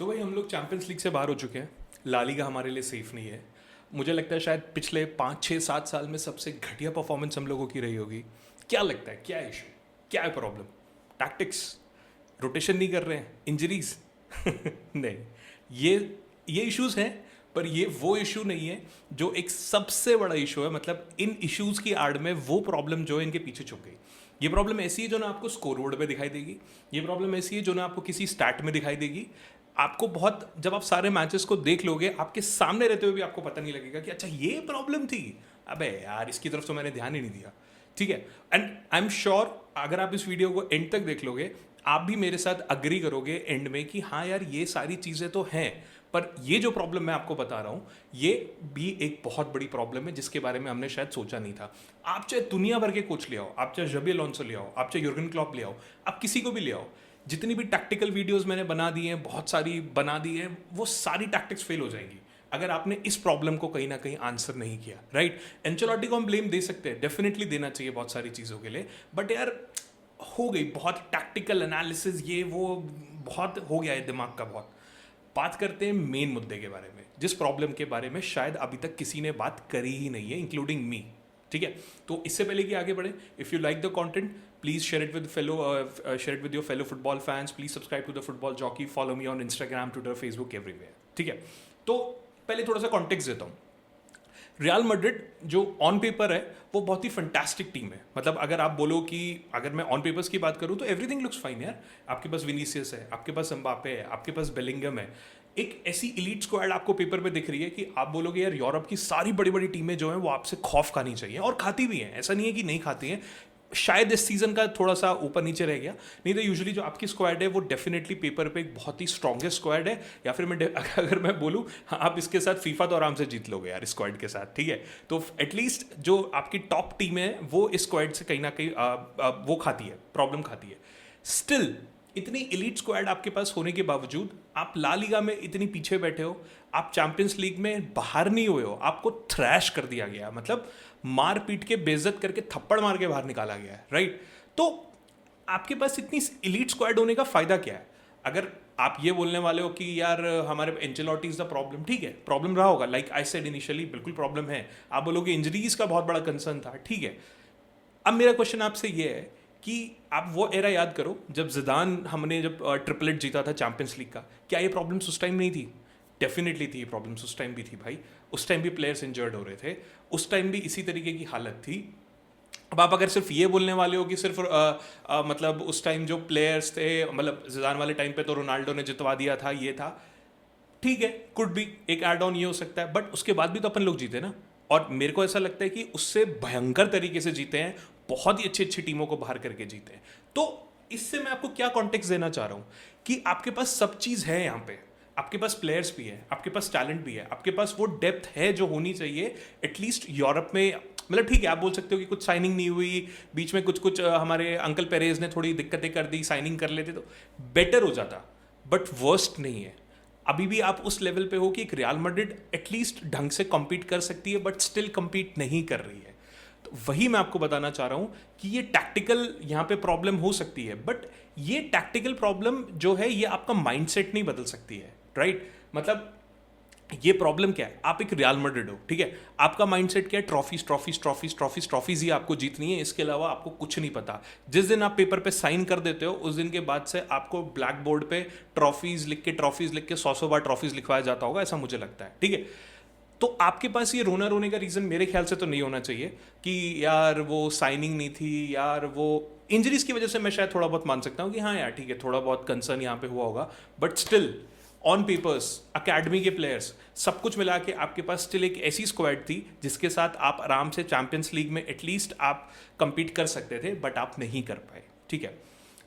तो भाई हम लोग चैंपियंस लीग से बाहर हो चुके हैं। ला लीगा हमारे लिए सेफ नहीं है। मुझे लगता है शायद पिछले 5 6 7 साल में सबसे घटिया परफॉर्मेंस हम लोगों की रही होगी। क्या लगता है, क्या इशू, क्या है प्रॉब्लम? टैक्टिक्स, रोटेशन नहीं कर रहे हैं, इंजरीज? नहीं, ये ये इश्यूज हैं। पर ये वो इशू नहीं है जो एक सबसे बड़ा इशू है। मतलब इन इश्यूज की आड़ में वो प्रॉब्लम जो है इनके पीछे छुप गई। ये प्रॉब्लम ऐसी है जो ना आपको स्कोरबोर्ड पे दिखाई देगी। ये प्रॉब्लम ऐसी है जो ना आपको किसी स्टैट में दिखाई देगी। आपको बहुत, जब आप सारे मैचेस को देख लोगे आपके सामने रहते हुए भी आपको पता नहीं लगेगा कि अच्छा ये प्रॉब्लम थी। अबे यार, इसकी तरफ तो मैंने ध्यान ही नहीं दिया। ठीक है। एंड आई एम श्योर अगर आप इस वीडियो को एंड तक देख लोगे आप भी मेरे साथ अग्री करोगे एंड में कि हाँ यार, ये सारी चीज़ें तो हैं। पर ये जो प्रॉब्लम मैं आपको बता रहा हूँ ये भी एक बहुत बड़ी प्रॉब्लम है जिसके बारे में हमने शायद सोचा नहीं था। आप चाहे दुनिया भर के कोच ले आओ, आप चाहे जबी अलोंसो ले आओ, आप चाहे युर्गन क्लॉप ले आओ, आप किसी को भी ले आओ, जितनी भी टैक्टिकल वीडियोस मैंने बना दी हैं, बहुत सारी बना दी हैं, वो सारी टैक्टिक्स फेल हो जाएंगी अगर आपने इस प्रॉब्लम को कहीं ना कहीं आंसर नहीं किया। राइट? एंचेलोटी को हम ब्लेम दे सकते हैं, डेफिनेटली देना चाहिए बहुत सारी चीज़ों के लिए। बट यार, हो गई बहुत टैक्टिकल एनालिसिस, ये वो बहुत हो गया है दिमाग का बहुत। बात करते हैं मेन मुद्दे के बारे में, जिस प्रॉब्लम के बारे में शायद अभी तक किसी ने बात करी ही नहीं है, इंक्लूडिंग मी। ठीक है? तो इससे पहले कि आगे बढ़े, if you like the content please share it with your fellow football fans. Please subscribe to the football jockey, follow me on Instagram, Twitter, Facebook, everywhere. ठीक है? तो पहले थोड़ा सा कॉन्टेक्स्ट देता हूँ। रियल मैड्रिड जो ऑन पेपर है वो बहुत ही फंटास्टिक टीम है। मतलब अगर आप बोलो कि अगर मैं ऑन पेपर्स की बात करूं तो एवरीथिंग लुक्स फाइन यार। आपके पास विनीसियस है, आपके पास एम्बापे है, आपके पास बेलिंगम है। एक ऐसी इलीट स्क्वाड आपको पेपर पे दिख रही है कि आप बोलोगे यार यूरोप की सारी बड़ी बड़ी टीमें जो हैं वो आपसे खौफ खानी चाहिए, और खाती भी हैं। ऐसा नहीं है कि नहीं खाती हैं। शायद इस सीजन का थोड़ा सा ऊपर नीचे रह गया, नहीं तो यूजुअली जो आपकी स्क्वाड है वो डेफिनेटली पेपर पे एक बहुत ही स्ट्रॉन्गेस्ट स्क्वाड है। या फिर अगर मैं बोलूँ, आप इसके साथ फीफा तो आराम से जीत लोगे यार इस स्क्वाड के साथ। ठीक है? तो एटलीस्ट जो आपकी टॉप टीम है वो इस स्क्वाड से कहीं ना कहीं वो खाती है, प्रॉब्लम खाती है। स्टिल इतनी इलीट स्क्वाड आपके पास होने के बावजूद आप ला लीगा में इतनी पीछे बैठे हो। आप चैंपियंस लीग में बाहर नहीं हुए हो, आपको थ्रैश कर दिया गया। मतलब मार पीट के, बेइज्जत करके, थप्पड़ मार के बाहर निकाला गया है। राइट? तो आपके पास इतनी इलीट स्क्वाड होने का फायदा क्या है? अगर आप ये बोलने वाले हो कि यार हमारे एंचेलोटी इज द प्रॉब्लम, ठीक है, प्रॉब्लम रहा होगा, लाइक आई सेड इनिशियली, बिल्कुल प्रॉब्लम है। आप बोलोगे इंजरीज का बहुत बड़ा कंसर्न था, ठीक है। अब मेरा क्वेश्चन आपसे ये है कि आप वो एरा याद करो जब जिदान, हमने जब ट्रिपलेट जीता था चैंपियंस लीग का, क्या ये प्रॉब्लम्स उस टाइम नहीं थी? डेफिनेटली थी, प्रॉब्लम्स उस टाइम भी थी भाई। उस टाइम भी प्लेयर्स इंजर्ड हो रहे थे, उस टाइम भी इसी तरीके की हालत थी। अब आप अगर सिर्फ ये बोलने वाले हो कि सिर्फ मतलब उस टाइम जो प्लेयर्स थे, मतलब जिदान वाले टाइम पे तो रोनाल्डो ने जितवा दिया था, ये था, ठीक है, कुड भी एक एड ऑन ये हो सकता है। बट उसके बाद भी तो अपन लोग जीते ना। और मेरे को ऐसा लगता है कि उससे भयंकर तरीके से जीते हैं, बहुत ही अच्छी अच्छी टीमों को बाहर करके जीते हैं। तो इससे मैं आपको क्या कॉन्टेक्स्ट देना चाह रहा हूं कि आपके पास सब चीज़ है यहाँ पे। आपके पास प्लेयर्स भी है, आपके पास टैलेंट भी है, आपके पास वो डेप्थ है जो होनी चाहिए एटलीस्ट यूरोप में। मतलब ठीक है, आप बोल सकते हो कि कुछ साइनिंग नहीं हुई, बीच में कुछ कुछ हमारे अंकल पेरेज ने थोड़ी दिक्कतें कर दी, साइनिंग कर लेते तो बेटर हो जाता, बट वर्स्ट नहीं है। अभी भी आप उस लेवल पे हो कि एक रियल मैड्रिड एटलीस्ट ढंग से कम्पीट कर सकती है, बट स्टिल कम्पीट नहीं कर रही है। तो वही मैं आपको बताना चाह रहा हूं कि ये टैक्टिकल यहाँ पे प्रॉब्लम हो सकती है, बट ये टैक्टिकल प्रॉब्लम जो है ये आपका माइंडसेट नहीं बदल सकती है। राइट? मतलब ये प्रॉब्लम क्या है? आप एक रियल मैड्रिड हो, ठीक है, आपका माइंडसेट क्या है? Trophies trophies trophies trophies trophies ही आपको जीतनी है, इसके अलावा आपको कुछ नहीं पता। जिस दिन आप पेपर पे साइन कर देते हो उस दिन के बाद से आपको ब्लैक बोर्ड पे ट्रॉफीज लिख के 100 बार ट्रॉफीज लिखवाया जाता होगा, ऐसा मुझे लगता है। ठीक है? तो आपके पास ये रोने का रीजन मेरे ख्याल से तो नहीं होना चाहिए कि यार वो साइनिंग नहीं थी, यार वो इंजरीज की वजह से मैं शायद थोड़ा बहुत मान सकता हूँ कि हाँ यार ठीक है, थोड़ा बहुत कंसर्न यहाँ पे हुआ होगा, but still on papers, academy के प्लेयर्स, सब कुछ मिला के आपके पास स्टिल एक ऐसी स्क्वाड थी जिसके साथ आप आराम से चैंपियंस लीग में एटलीस्ट आप कंपीट कर सकते थे, बट आप नहीं कर पाए। ठीक है?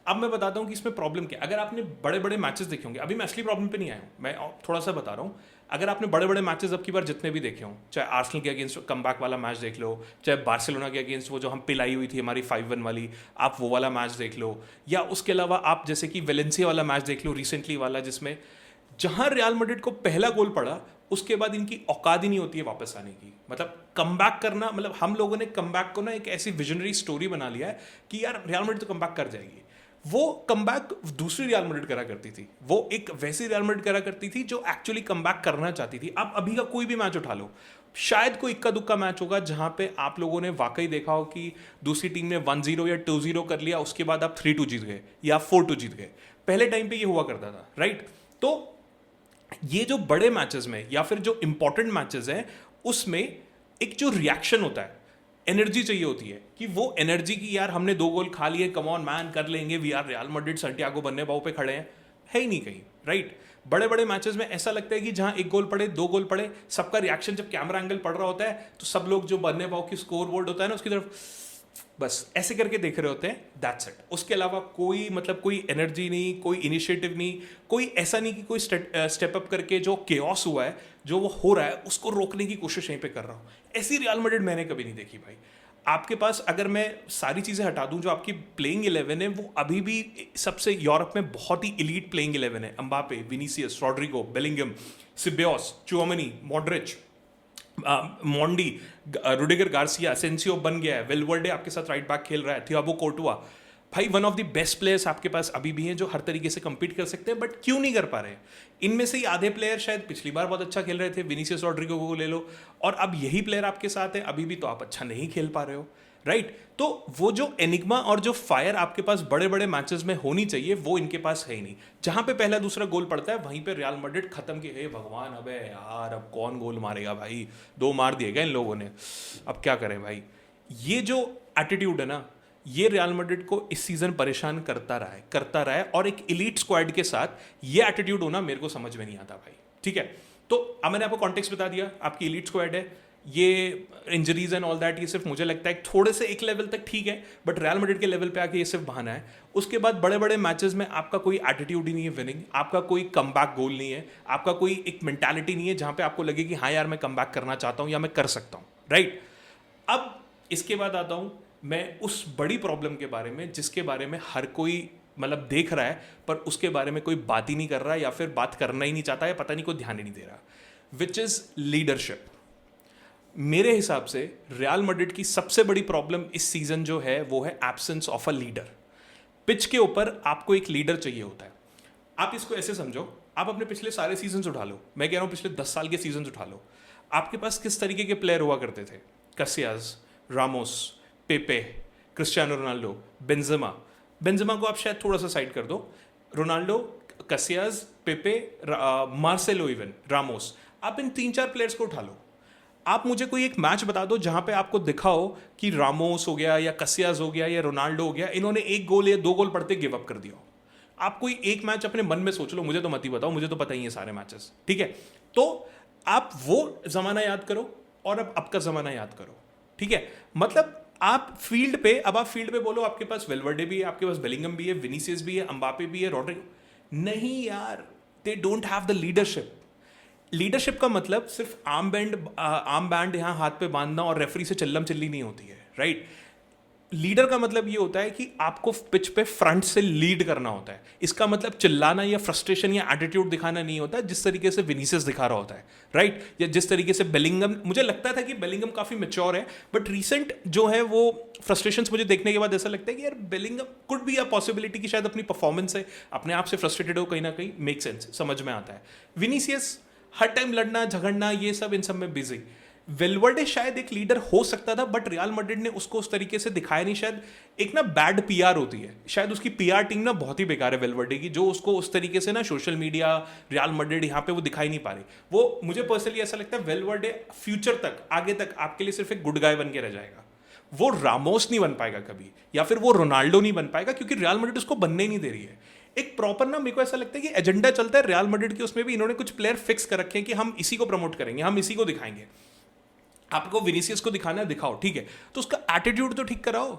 अब मैं बताता हूँ कि इसमें प्रॉब्लम क्या है। अगर आपने बड़े बड़े मैचेस देखे होंगे, अभी मैं असली प्रॉब्लम पे नहीं आया हूँ, मैं थोड़ा सा बता रहा हूँ। अगर आपने बड़े बड़े मैचेस अब की बार जितने भी देखे हों, चाहे आर्सेनल के अगेंस्ट कमबैक वाला मैच देख लो, चाहे बार्सिलोना के अगेंस्ट वो जो हम पिलाई हुई थी हमारी 5-1 वाली, आप वो वाला मैच देख लो, या उसके अलावा आप जैसे कि वेलेंसिया वाला मैच देख लो रिसेंटली वाला, जिसमें जहां रियल मैड्रिड को पहला गोल पड़ा उसके बाद इनकी औकात ही नहीं होती है वापस आने की। मतलब कमबैक करना, मतलब हम लोगों ने कमबैक को ना एक ऐसी विजनरी स्टोरी बना लिया है कि यार रियल मैड्रिड तो कमबैक कर जाएगी। वो कमबैक दूसरी रियल मैड्रिड करा करती थी, वो एक वैसी रियल मैड्रिड करा करती थी जो एक्चुअली कमबैक करना चाहती थी। आप अभी का कोई भी मैच उठा लो, शायद कोई इक्का दुक्का मैच होगा जहां पे आप लोगों ने वाकई देखा हो कि दूसरी टीम ने 1-0 या 2-0 कर लिया, उसके बाद आप 3-2 जीत गए या 4-2 जीत गए। पहले टाइम पे ये हुआ करता था, राइट? तो ये जो बड़े मैचेस में या फिर जो इंपॉर्टेंट मैचेस हैं उसमें एक जो रिएक्शन होता है, एनर्जी चाहिए होती है कि वो एनर्जी की यार हमने 2 गोल खा लिए, कम ऑन मैन कर लेंगे, we are Real Madrid, Santiago Bernabeu पे खड़े हैं, है ही नहीं कहीं, राइट? बड़े बड़े मैचेस में ऐसा लगता है कि जहां 1 गोल पड़े, 2 गोल पड़े, सबका रिएक्शन जब कैमरा एंगल पड़ रहा होता है तो सब लोग जो बर्नाब्यू की स्कोर बोर्ड होता है ना उसकी तरफ बस ऐसे करके देख रहे होते हैं, दैट्स इट। उसके अलावा कोई मतलब कोई एनर्जी नहीं, कोई इनिशिएटिव नहीं, कोई ऐसा नहीं कि कोई स्टेप अप करके जो केओस हुआ है, जो वो हो रहा है उसको रोकने की कोशिश यहीं पे कर रहा हूँ। ऐसी रियल मैड्रिड मैंने कभी नहीं देखी भाई। आपके पास अगर मैं सारी चीज़ें हटा दूं, जो आपकी प्लेइंग 11 है वो अभी भी सबसे यूरोप में बहुत ही इलीट प्लेइंग 11 है। Mbappe, Vinicius, Rodrygo, Bellingham, Ceballos, Tchouameni, Modric, Mendy, Rudiger Garcia, Asensio बन गया है, वेलवर्डे आपके साथ राइट बैक खेल रहा है, थियागो कोर्टुआ, भाई one of the best players आपके पास अभी भी हैं जो हर तरीके से compete कर सकते हैं, बट क्यों नहीं कर पा रहे? इनमें से ही आधे प्लेयर शायद पिछली बार बहुत अच्छा खेल रहे थे, विनीसियस, रॉड्रिगो को ले लो, और अब यही प्लेयर आपके साथ है, अभी भी तो आप अच्छा नहीं खेल पा रहे हो, राइट? तो वो जो एनिग्मा और जो फायर आपके पास बड़े बड़े मैचेस में होनी चाहिए वो इनके पास है ही नहीं। जहां पे पहला दूसरा गोल पड़ता है वहीं पे रियल मैड्रिड खत्म की, हे भगवान अबे यार अब कौन गोल मारेगा भाई, 2 मार दिए गए इन लोगों ने, अब क्या करें भाई? ये जो एटीट्यूड है ना, ये रियल मैड्रिड को इस सीजन परेशान करता रहा है, और एक इलीट स्क्वाड के साथ ये एटीट्यूड होना मेरे को समझ में नहीं आता भाई, ठीक है? तो अब मैंने आपको कॉन्टेक्स्ट बता दिया, आपकी इलीट स्क्वाड है, ये इंजरीज एंड ऑल दैट, ये सिर्फ मुझे लगता है थोड़े से एक लेवल तक ठीक है, बट रियल मैड्रिड के लेवल पे आके ये सिर्फ बहाना है। उसके बाद बड़े बड़े मैचेस में आपका कोई एटीट्यूड ही नहीं है विनिंग, आपका कोई कमबैक गोल नहीं है, आपका कोई एक मेंटालिटी नहीं है जहां पे आपको लगे कि हाँ यार मैं कमबैक करना चाहता हूं या मैं कर सकता हूं, राइट? अब इसके बाद आता हूं मैं उस बड़ी प्रॉब्लम के बारे में जिसके बारे में हर कोई मतलब देख रहा है पर उसके बारे में कोई बात ही नहीं कर रहा, या फिर बात करना ही नहीं चाहता, या पता नहीं कोई ध्यान ही नहीं दे रहा, विच इज लीडरशिप। मेरे हिसाब से रियल मैड्रिड की सबसे बड़ी प्रॉब्लम इस सीजन जो है वो है absence of a leader. Pitch के ऊपर आपको एक लीडर चाहिए होता है। आप इसको ऐसे समझो, आप अपने पिछले सारे सीजन उठा लो, मैं कह रहा हूं पिछले 10 साल के सीजन उठा लो, आपके पास किस तरीके के प्लेयर हुआ करते थे? कसियास, रामोस, पेपे, क्रिस्टियानो रोनाल्डो, बेंजेमा को आप शायद थोड़ा सा साइड कर दो, रोनाल्डो, कसियास, पेपे, मार्सेलो, इवन रामोस, आप इन 3-4 प्लेयर्स को उठा लो। आप मुझे कोई एक मैच बता दो जहां पे आपको दिखाओ कि रामोस हो गया या कसियास हो गया या रोनाल्डो हो गया, इन्होंने 1 गोल या 2 गोल पड़ते गिव अप कर दिया हो। आप कोई एक मैच अपने मन में सोच लो, मुझे तो मत ही बताओ, मुझे तो पता ही है सारे मैचेस, ठीक है? तो आप वो जमाना याद करो और अब का जमाना याद करो, ठीक है? मतलब आप फील्ड पे, अब आप फील्ड पे बोलो आपके पास वेलवर्डे भी है, आपके पास बेलिंगम भी है, विनीसियस भी है, एम्बापे भी है, रॉड्रिगो नहीं यार, they don't have the leadership. Leadership का मतलब सिर्फ आर्म बैंड यहाँ हाथ पे बांधना और रेफरी से चल्लम चिल्ली नहीं होती है, राइट? लीडर का मतलब ये होता है कि आपको पिच पे फ्रंट से लीड करना होता है। इसका मतलब चिल्लाना या फ्रस्ट्रेशन या एटीट्यूड दिखाना नहीं होता जिस तरीके से विनीसियस दिखा रहा होता है, राइट? या जिस तरीके से बेलिंगम, मुझे लगता था कि बेलिंगम काफ़ी मैच्योर है, बट रीसेंट जो है वो फ्रस्ट्रेशंस मुझे देखने के बाद ऐसा लगता है कि यार Bellingham could be a possibility कि शायद अपनी परफॉर्मेंस से अपने आप से फ्रस्ट्रेटेड हो, कहीं ना कहीं मेक सेंस, समझ में आता है। विनीसियस हर टाइम लड़ना झगड़ना ये सब इन सब में बिजी। वेलवर्डे शायद एक लीडर हो सकता था, बट रियल मैड्रिड ने उसको उस तरीके से दिखाया नहीं। शायद एक ना बैड पीआर होती है, शायद उसकी पीआर टीम ना बहुत ही बेकार है वेलवर्डे की, जो उसको उस तरीके से ना सोशल मीडिया, रियल मैड्रिड यहाँ पे वो दिखाई नहीं पा रही। वो मुझे पर्सनली ऐसा लगता है वेलवर्डे फ्यूचर तक, आगे तक आपके लिए सिर्फ एक गुड गाय बन के रह जाएगा। वो रामोस नहीं बन पाएगा कभी, या फिर वो रोनाल्डो नहीं बन पाएगा, क्योंकि रियल मैड्रिड उसको बनने ही नहीं दे रही है। एक प्रॉपर ना, मेरे को ऐसा लगता है कि एजेंडा चलता है रियल मैड्रिड के, उसमें भी इन्होंने कुछ प्लेयर फिक्स कर रखे हैं कि हम इसी को प्रमोट करेंगे, हम इसी को दिखाएंगे। आपको विनीसियस को दिखाना है, दिखाओ, ठीक है, तो उसका एटीट्यूड तो ठीक कराओ।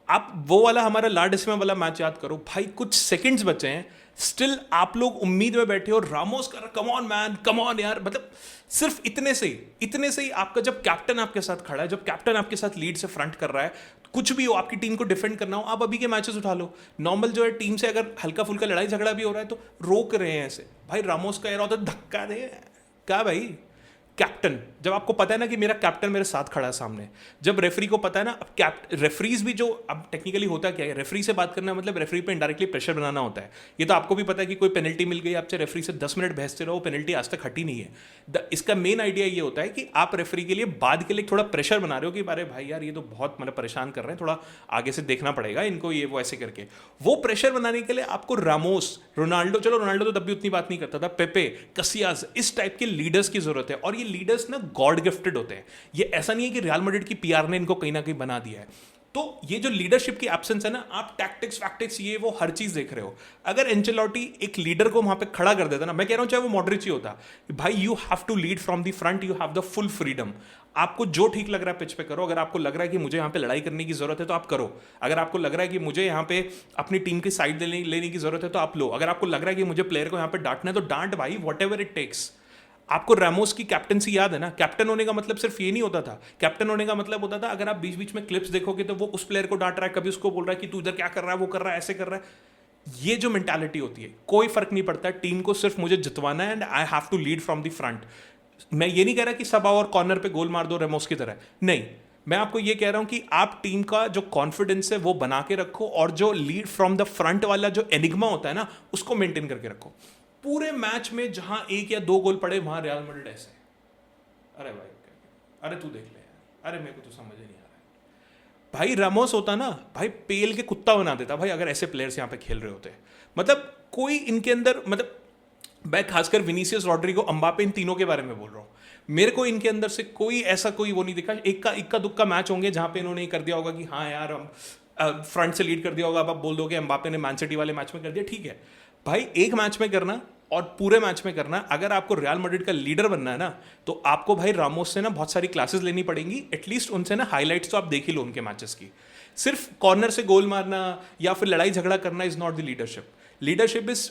आप वो वाला हमारा ला डिस्मा वाला मैच याद करो भाई, कुछ सेकंड्स बचे हैं, स्टिल आप लोग उम्मीद में बैठे हो, रामोस कर come on man, come on यार, मतलब सिर्फ इतने से ही आपका, जब कैप्टन आपके साथ खड़ा है, जब कैप्टन आपके साथ लीड से फ्रंट कर रहा है, कुछ भी हो, आपकी टीम को डिफेंड करना हो, आप अभी के मैचेस उठा लो। नॉर्मल जो है टीम से अगर हल्का फुल्का लड़ाई झगड़ा भी हो रहा है तो रोक रहे हैं ऐसे, भाई रामोस का यार होता धक्का दे, क्या भाई कैप्टन, जब आपको पता है ना कि मेरा कैप्टन मेरे साथ खड़ा है सामने, जब रेफरी को पता है ना, अब रेफरीज भी जो अब टेक्निकली होता क्या है, रेफरी से बात करना मतलब रेफरी पे इनडायरेक्टली प्रेशर बनाना होता है। ये तो आपको भी पता है कि कोई पेनल्टी मिल गई, आपसे रेफरी से 10 मिनट बहसते रहो, पेनल्टी आज तक हटी नहीं है। इसका मेन आइडिया ये होता है कि आप रेफरी के लिए बाद के लिए थोड़ा प्रेशर बना रहे हो कि अरे भाई यार ये तो बहुत मतलब परेशान कर रहे हैं, थोड़ा आगे से देखना पड़ेगा इनको, ये वो ऐसे करके। वो प्रेशर बनाने के लिए आपको रामोस, रोनाल्डो, चलो रोनाल्डो तो तब भी उतनी बात नहीं करता था, पेपे, कसियास, इस टाइप के लीडर्स की जरूरत है। और ये लीडर्स ना गॉड गिफ्टेड होते हैं। ये ऐसा नहीं है कि रियल मैड्रिड की पीआर ने इनको कहीं ना कहीं बना दिया है। तो ये जो लीडरशिप की एब्सेंस है ना, आप टैक्टिक्स वैक्टिक्स ये वो हर चीज देख रहे हो। अगर एंचेलोटी एक लीडर को वहां पे खड़ा कर देता ना, मैं कह रहा हूं चाहे वो मॉडरिच ही होता, भाई you have to lead from the front, you have the full freedom. आपको जो ठीक लग रहा है पिच पे करो। अगर आपको लग रहा है कि मुझे यहाँ पे लड़ाई करने की जरूरत है तो आप करो। अगर आपको लग रहा है कि मुझे यहाँ पे अपनी टीम की साइड लेने की जरूरत है तो आप लो। अगर आपको लग रहा है कि मुझे प्लेयर को यहाँ पे डांटना है तो डांट भाई, वॉट एवर इट टेक्स। आपको रामोस की कैप्टनसी याद है ना? कैप्टन होने का मतलब सिर्फ ये नहीं होता था। कैप्टन होने का मतलब होता था, अगर आप बीच बीच में क्लिप्स देखोगे तो वो उस प्लेयर को डांट रहा है, कभी उसको बोल रहा है कि तू इधर क्या कर रहा है, वो कर रहा है, ऐसे कर रहा है। ये जो मेंटालिटी होती है, कोई फर्क नहीं पड़ता, टीम को सिर्फ मुझे जितवाना है and I have to lead from the front. मैं ये नहीं कह रहा कि सब आओ और कॉर्नर पे गोल मार दो रेमोस की तरह, नहीं। मैं आपको ये कह रहा हूं कि आप टीम का जो कॉन्फिडेंस है वो बना के रखो, और जो लीड फ्रॉम द फ्रंट वाला जो एनिग्मा होता है ना, उसको मेंटेन करके रखो। पूरे मैच में जहां 1 या 2 गोल पड़े वहां रियल मैड्रिड ऐसे, अरे भाई, अरे तू देख ले यार, अरे मेरे को तो समझ ही नहीं आ रहा है। भाई रामोस होता ना भाई, पेल के कुत्ता बना देता भाई, अगर ऐसे प्लेयर्स यहाँ पे खेल रहे होते। मतलब कोई इनके अंदर, मतलब मैं खासकर विनीसियस, रॉड्रिगो, अम्बापे, इन तीनों के बारे में बोल रहा हूँ। मेरे को इनके अंदर से कोई ऐसा कोई वो नहीं दिखा। इक्का दुक्का मैच होंगे जहां पे इन्होंने कर दिया होगा कि हाँ यार हम फ्रंट से लीड कर दिया होगा। अब आप बोल दोगे अम्बापे ने मैन सिटी वाले मैच में कर दिया, ठीक है भाई, एक मैच में करना और पूरे मैच में करना। अगर आपको रियल मैड्रिड का लीडर बनना है ना, तो आपको भाई रामोस से ना बहुत सारी क्लासेस लेनी पड़ेंगी। एटलीस्ट उनसे ना हाईलाइट्स तो आप देख ही लो उनके मैचेस की। सिर्फ कॉर्नर से गोल मारना या फिर लड़ाई झगड़ा करना is not the leadership. Leadership is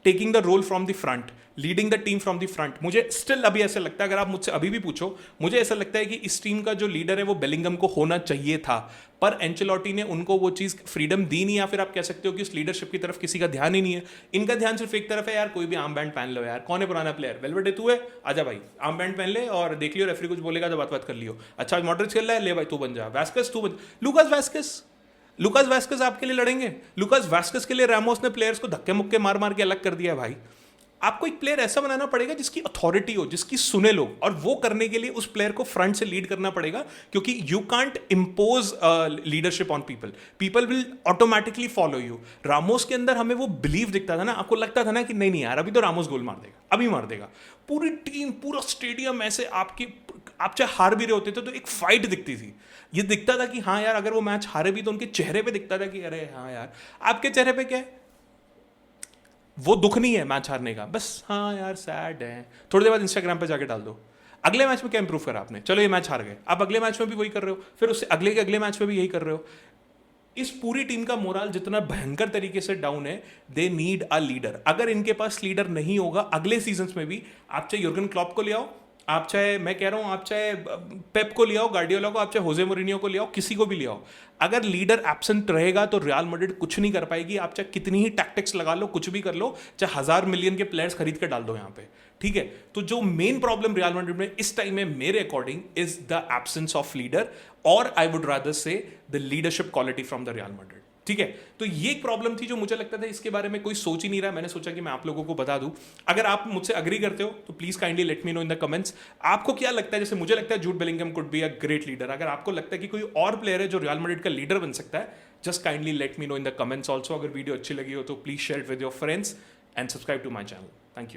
taking the role from the front, leading the team from the front. मुझे स्टिल अभी ऐसा लगता है, अगर आप मुझसे अभी भी पूछो, मुझे ऐसा लगता है कि इस टीम का जो लीडर है वो बेलिंगम को होना चाहिए था, पर एंचेलोटी ने उनको वो चीज़ फ्रीडम दी नहीं, या फिर आप कह सकते हो कि उस लीडरशिप की तरफ किसी का ध्यान ही नहीं है। इनका ध्यान सिर्फ एक तरफ है, यार कोई भी आर्म बैंड पहन लो यार, कौन है पुराना प्लेयर, वेलवेटे तू है, आजा भाई आर्म बैंड पहन ले और देख लियो, रेफरी कुछ बोलेगा तो बात कर लियो। अच्छा मॉडरिच खेल रहा है, ले भाई तू बन जा, वैस्कस तू बन, लुकास वैस्कस आपके लिए लड़ेंगे। लुकास वैस्कस के लिए रामोस ने प्लेयर्स को धक्के मुक्के मार मार के अलग कर दिया भाई। आपको एक प्लेयर ऐसा बनाना पड़ेगा जिसकी अथॉरिटी हो, जिसकी सुने लोग, और वो करने के लिए उस प्लेयर को फ्रंट से लीड करना पड़ेगा, क्योंकि you can't impose leadership on people, people will automatically follow you. Ramos के अंदर हमें वो बिलीव दिखता था ना, आपको लगता था ना कि नहीं नहीं यार अभी तो रामोस गोल मार देगा, अभी मार देगा। पूरी टीम, पूरा स्टेडियम ऐसे आप चाहे हार भी रहे होते थे तो एक फाइट दिखती थी। ये दिखता था कि हाँ यार अगर वो मैच हारे भी तो उनके चेहरे पे दिखता था कि अरे हाँ यार। आपके चेहरे पे क्या है? वो दुख नहीं है मैच हारने का, बस हाँ यार सैड है। थोड़ी देर बाद इंस्टाग्राम पे जाके डाल दो, अगले मैच में क्या इंप्रूव करा आपने, चलो ये मैच हार गए, आप अगले मैच में भी वही कर रहे हो, फिर उससे अगले के अगले मैच में भी यही कर रहे हो। इस पूरी टीम का मोरल जितना भयंकर तरीके से डाउन है, दे नीड अ लीडर। अगर इनके पास लीडर नहीं होगा अगले सीजन्स में भी, आप चाहे यूर्गन क्लॉप को ले आओ, आप चाहे, मैं कह रहा हूं आप चाहे पेप को ले आओ, गार्डियोला को, आप चाहे होजे मोरिनियो को ले आओ, किसी को भी ले आओ, अगर लीडर एब्सेंट रहेगा तो रियल मैड्रिड कुछ नहीं कर पाएगी। आप चाहे कितनी ही टैक्टिक्स लगा लो, कुछ भी कर लो, चाहे 1000 मिलियन के प्लेयर्स खरीद कर डाल दो यहाँ पे, ठीक है। तो जो मेन प्रॉब्लम रियल मैड्रिड में इस टाइम में मेरे according is the absence of leader, और आई वुड रादर से the leadership quality from the real Madrid, ठीक है। तो ये एक प्रॉब्लम थी जो मुझे लगता था इसके बारे में कोई सोच ही नहीं रहा, मैंने सोचा कि मैं आप लोगों को बता दूं। अगर आप मुझसे अग्री करते हो तो please kindly let me know in the comments, आपको क्या लगता है। जैसे मुझे लगता है Jude Bellingham could be a great leader. अगर आपको लगता है कि कोई और प्लेयर है जो रियल मैड्रिड का लीडर बन सकता है, just kindly let me know in the comments also. अगर वीडियो अच्छी लगी हो तो please share it with your friends and subscribe to my channel.